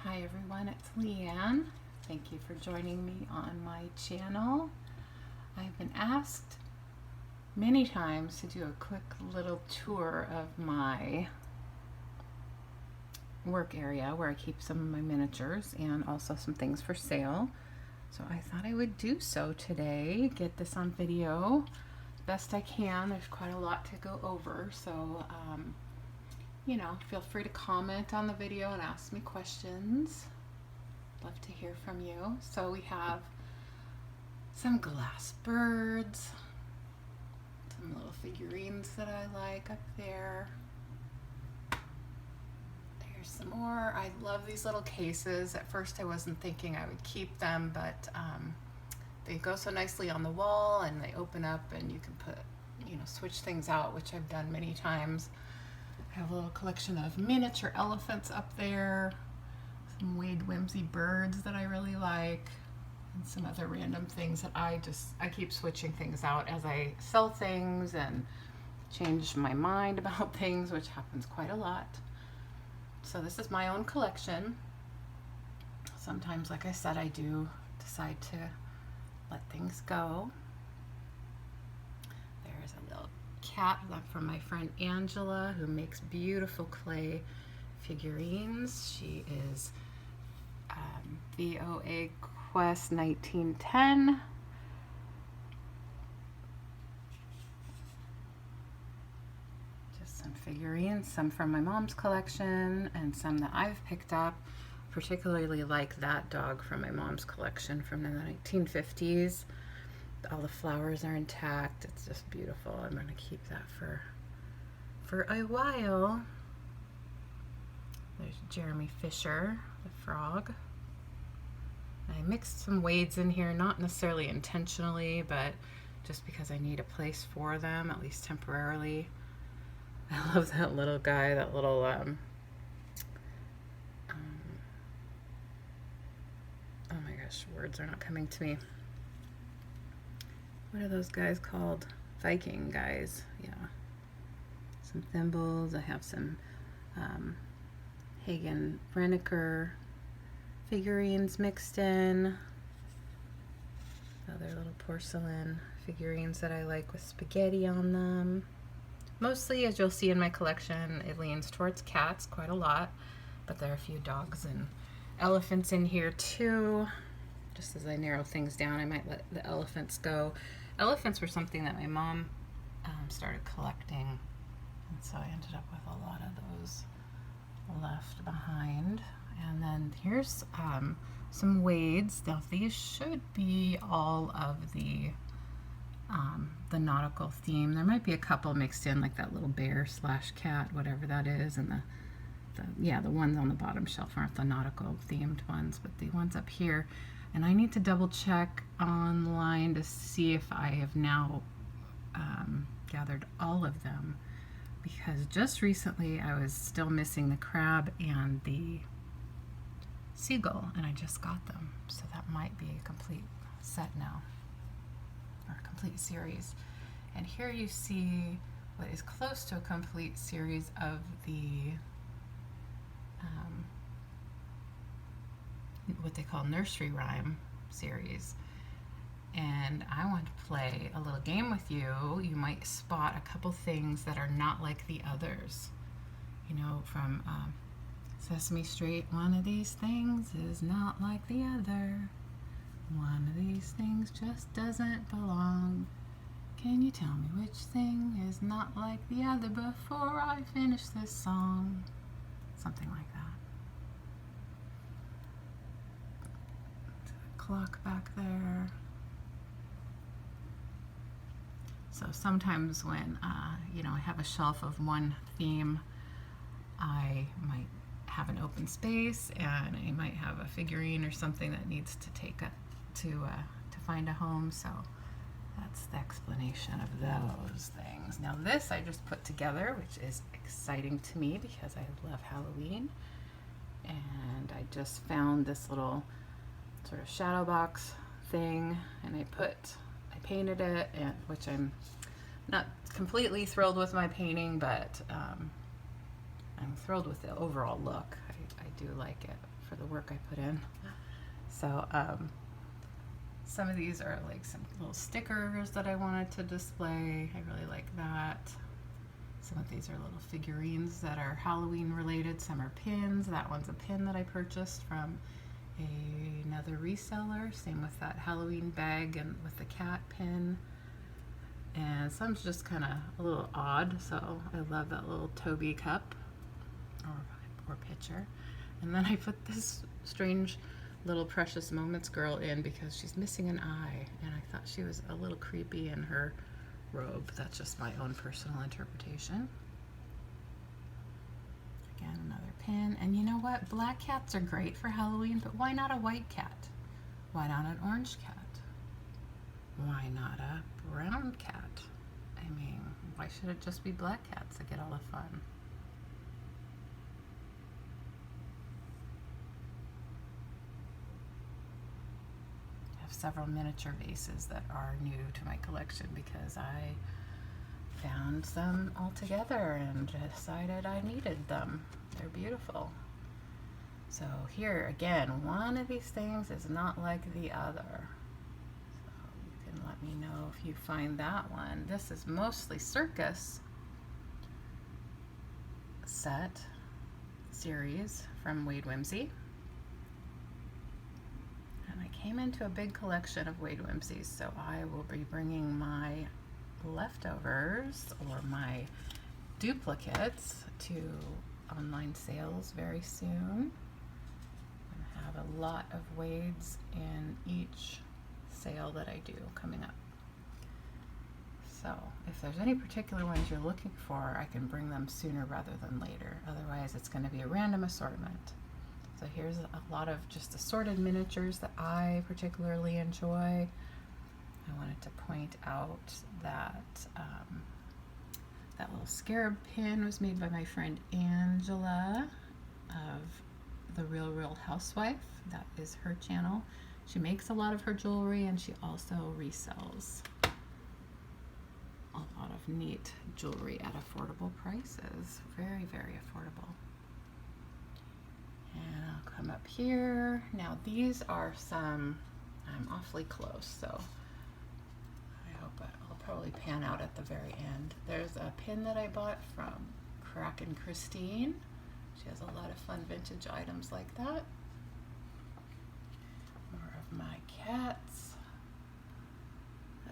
Hi everyone, it's Leanne. Thank you for joining me on my channel. I've been asked many times to do a quick little tour of my work area where I keep some of my miniatures and also some things for sale. So I thought I would do so today, get this on video best I can. There's quite a lot to go over, so feel free to comment on the video and ask me questions. Love to hear from you. So we have some glass birds, some little figurines that I like up there. There's some more. I love these little cases. At first I wasn't thinking I would keep them, but they go so nicely on the wall and they open up and you can put, switch things out, which I've done many times. I have a little collection of miniature elephants up there, some Wade Whimsy birds that I really like, and some other random things that I keep switching things out as I sell things and change my mind about things, which happens quite a lot. So this is my own collection. Sometimes, like I said, I do decide to let things go. There's a little cat from my friend Angela, who makes beautiful clay figurines. She is VOA Quest 1910. Just some figurines, some from my mom's collection and some that I've picked up. Particularly like that dog from my mom's collection from the 1950s. All the flowers are intact. It's just beautiful. I'm going to keep that for a while. There's Jeremy Fisher, the frog. I mixed some Wades in here, not necessarily intentionally, but just because I need a place for them, at least temporarily. I love that little guy, that little oh my gosh, words are not coming to me. What are those guys called? Viking guys, yeah. Some thimbles. I have some Hagen Renneker figurines mixed in. Other little porcelain figurines that I like with spaghetti on them. Mostly, as you'll see in my collection, it leans towards cats quite a lot, but there are a few dogs and elephants in here too. Just as I narrow things down, I might let the elephants go. Elephants were something that my mom started collecting, and so I ended up with a lot of those left behind. And then here's some Wades. Now these should be all of the nautical theme. There might be a couple mixed in, like that little bear / cat, whatever that is, and the ones on the bottom shelf aren't the nautical themed ones, but the ones up here. And I need to double check online to see if I have now gathered all of them, because just recently I was still missing the crab and the seagull, and I just got them. So that might be a complete set now, or a complete series. And here you see what is close to a complete series of the what they call nursery rhyme series. And I want to play a little game with you. You might spot a couple things that are not like the others. From Sesame Street, one of these things is not like the other. One of these things just doesn't belong. Can you tell me which thing is not like the other before I finish this song? Something like that. Clock back there. So sometimes when I have a shelf of one theme, I might have an open space and I might have a figurine or something that needs to to find a home. So that's the explanation of those things. Now this I just put together, which is exciting to me because I love Halloween, and I just found this little sort of shadow box thing, and I painted it, and which I'm not completely thrilled with my painting, but I'm thrilled with the overall look. I do like it for the work I put in. So some of these are like some little stickers that I wanted to display. I really like that. Some of these are little figurines that are Halloween related. Some are pins. That one's a pin that I purchased from another reseller. Same with that Halloween bag and with the cat pin. And some's just kind of a little odd, so I love that little Toby cup or pitcher. And then I put this strange little Precious Moments girl in because she's missing an eye, and I thought she was a little creepy in her robe. That's just my own personal interpretation. Again, another pin. And you know what? Black cats are great for Halloween, but why not a white cat? Why not an orange cat? Why not a brown cat? I mean, why should it just be black cats that get all the fun? I have several miniature vases that are new to my collection because I found them all together and decided I needed them. They're beautiful. So here again, one of these things is not like the other. Let me know if you find that one. This is mostly Circus set series from Wade Whimsy. And I came into a big collection of Wade Whimsies, so I will be bringing my leftovers or my duplicates to online sales very soon. I have a lot of Wades in each sale that I do coming up. So if there's any particular ones you're looking for, I can bring them sooner rather than later. Otherwise it's going to be a random assortment. So here's a lot of just assorted miniatures that I particularly enjoy. I wanted to point out that that little scarab pin was made by my friend Angela of The Real Housewife. That is her channel. She makes a lot of her jewelry and she also resells a lot of neat jewelry at affordable prices. Very, very affordable. And I'll come up here. Now these are some, I'm awfully close, so I hope I'll probably pan out at the very end. There's a pin that I bought from Kraken Christine. She has a lot of fun vintage items like that. My cats.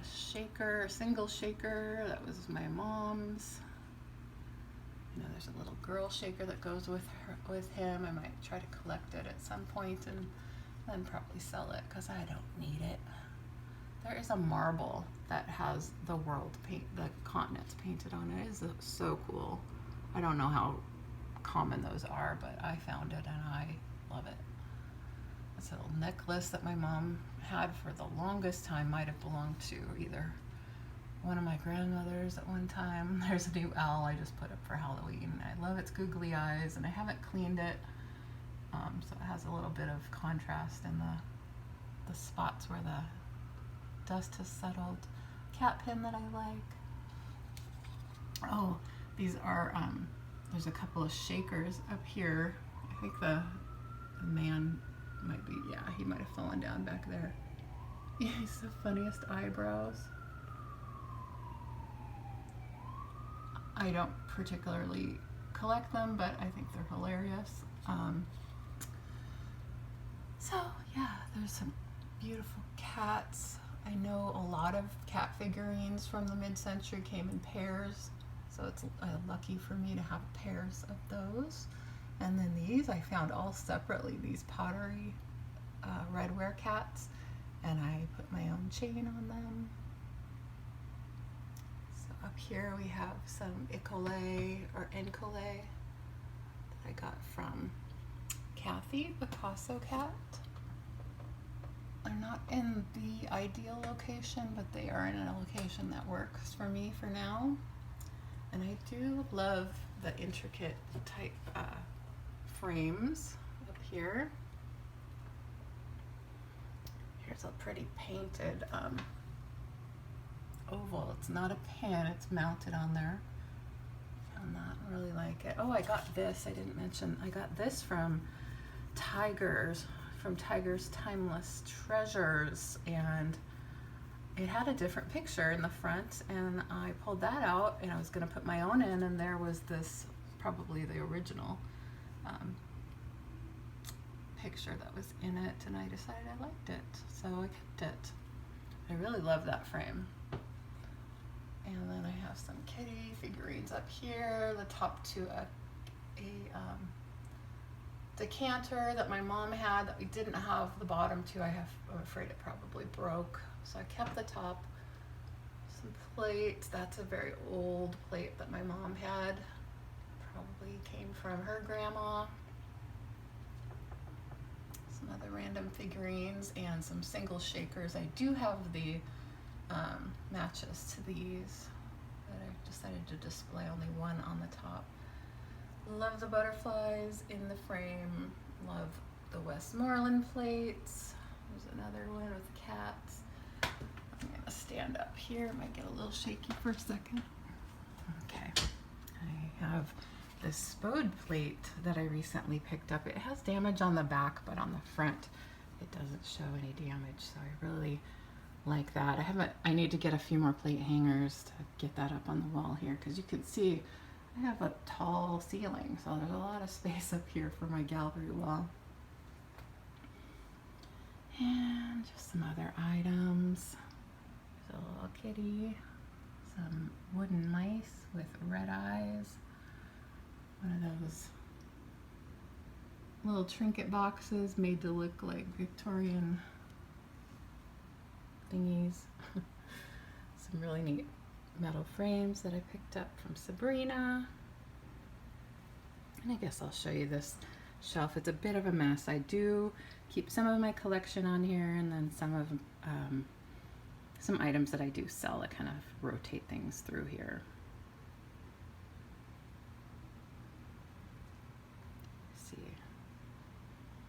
A shaker, a single shaker, that was my mom's. You know, there's a little girl shaker that goes with him. I might try to collect it at some point and then probably sell it because I don't need it. There is a marble that has the continents painted on it. It is so cool. I don't know how common those are, but I found it and I love it. It's a little necklace that my mom had for the longest time. Might have belonged to either one of my grandmothers at one time. There's a new owl I just put up for Halloween. I love its googly eyes and I haven't cleaned it. So it has a little bit of contrast in the spots where the dust has settled. Cat pin that I like. Oh, these are, there's a couple of shakers up here. I think the man might be, yeah, he might have fallen down back there. Yeah, he's the funniest eyebrows. I don't particularly collect them, but I think they're hilarious. So yeah, there's some beautiful cats. I know a lot of cat figurines from the mid-century came in pairs, so it's lucky for me to have pairs of those. And then these I found all separately, these pottery redware cats, and I put my own chain on them. So up here we have some Icolay or Encolay that I got from Kathy, Picasso cat. They're not in the ideal location, but they are in a location that works for me for now. And I do love the intricate type frames up here. Here's a pretty painted oval. It's not a pin, it's mounted on there. Found that, really like it. Oh, I got this, I didn't mention. I got this from tigers from Tiger's Timeless Treasures, and it had a different picture in the front, and I pulled that out and I was going to put my own in, and there was this, probably the original picture that was in it, and I decided I liked it, so I kept it. I really love that frame. And then I have some kitty figurines up here, the top to a decanter that my mom had that we didn't have the bottom to. I'm afraid it probably broke, so I kept the top. Some plates, that's a very old plate that my mom had, probably came from her grandma. Some other random figurines and some single shakers. I do have the matches to these, but I decided to display only one on the top. Love the butterflies in the frame. Love the Westmoreland plates. There's another one with cats. I'm gonna stand up here. Might get a little shaky for a second. Okay, I have this Spode plate that I recently picked up. It has damage on the back, but on the front it doesn't show any damage, so I really like that. I need to get a few more plate hangers to get that up on the wall here, because you can see I have a tall ceiling, so there's a lot of space up here for my gallery wall. And just some other items. There's a little kitty, some wooden mice with red eyes, one of those little trinket boxes made to look like Victorian thingies. Some really neat metal frames that I picked up from Sabrina. And I guess I'll show you this shelf. It's a bit of a mess. I do keep some of my collection on here, and then some items that I do sell. I kind of rotate things through here. Let's see,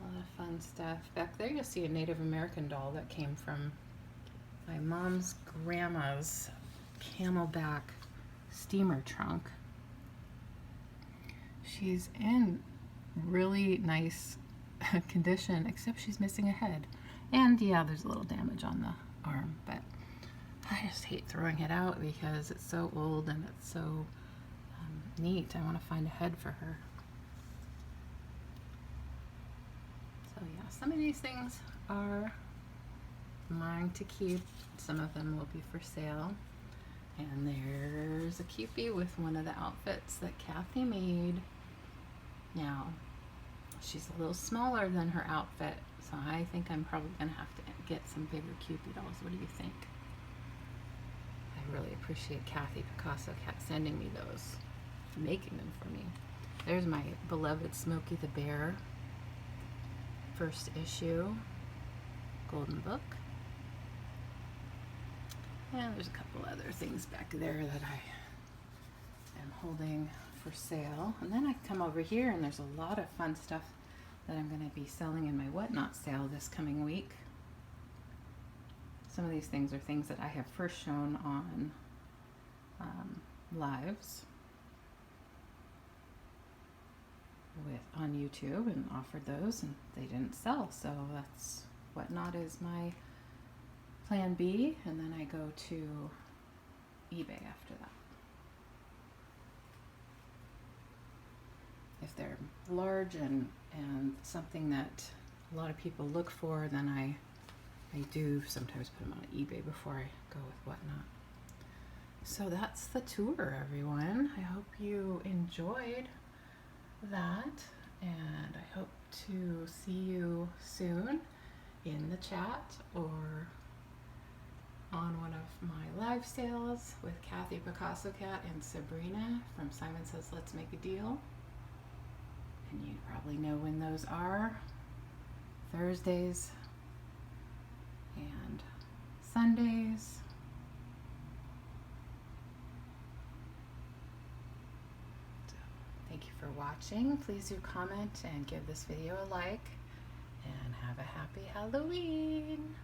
a lot of fun stuff. Back there you'll see a Native American doll that came from my mom's grandma's Camelback steamer trunk. She's in really nice condition, except she's missing a head. And yeah, there's a little damage on the arm, but I just hate throwing it out because it's so old and it's so neat. I want to find a head for her. So yeah, some of these things are mine to keep. Some of them will be for sale. And there's a Cupie with one of the outfits that Kathy made. Now, she's a little smaller than her outfit, so I think I'm probably going to have to get some bigger Cupie dolls. What do you think? I really appreciate Kathy Picasso Cat sending me those, making them for me. There's my beloved Smokey the Bear, first issue, Golden Book. And there's a couple other things back there that I am holding for sale. And then I come over here and there's a lot of fun stuff that I'm going to be selling in my Whatnot sale this coming week. Some of these things are things that I have first shown on lives on YouTube and offered those, and they didn't sell, so that's Whatnot is my plan B, and then I go to eBay after that. If they're large and something that a lot of people look for, then I do sometimes put them on eBay before I go with Whatnot. So that's the tour, everyone. I hope you enjoyed that, and I hope to see you soon in the chat or on one of my live sales with Kathy Picasso Cat and Sabrina from Simon Says Let's Make a Deal. And you probably know when those are. Thursdays and Sundays. So, thank you for watching. Please do comment and give this video a like. And have a happy Halloween!